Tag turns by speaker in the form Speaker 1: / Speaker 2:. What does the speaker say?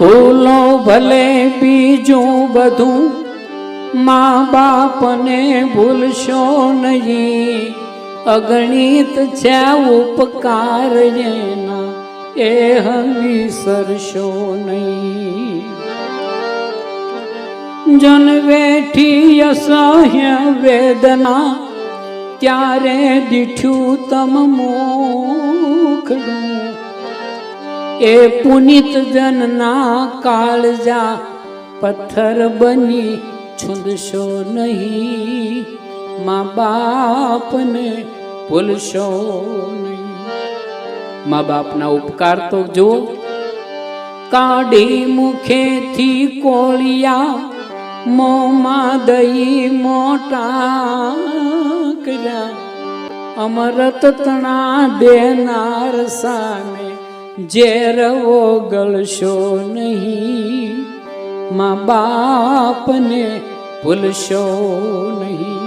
Speaker 1: ભૂલો ભલે બીજું બધું, મા બાપને ભૂલશો નહીં. અગણિત છે ઉપકાર એના, એ વિસરશો નહીં. જન વેઠી અસહ્ય વેદના, ત્યારે દીઠ્યું તમ મોખડું. એ પુનિત જનના કાળજા, પથ્થર બની છૂંદશો નહીં. મા બાપને ભૂલશો નહીં. મા બાપના ઉપકાર તો જુઓ. કાઢી મુખેથી કોળિયા, મોંમાં દહીં મોટા કર્યા. અમૃત તણા દેનાર સામે ઝેર ઓગળશો નહીં. મા બાપને ભૂલશો નહીં.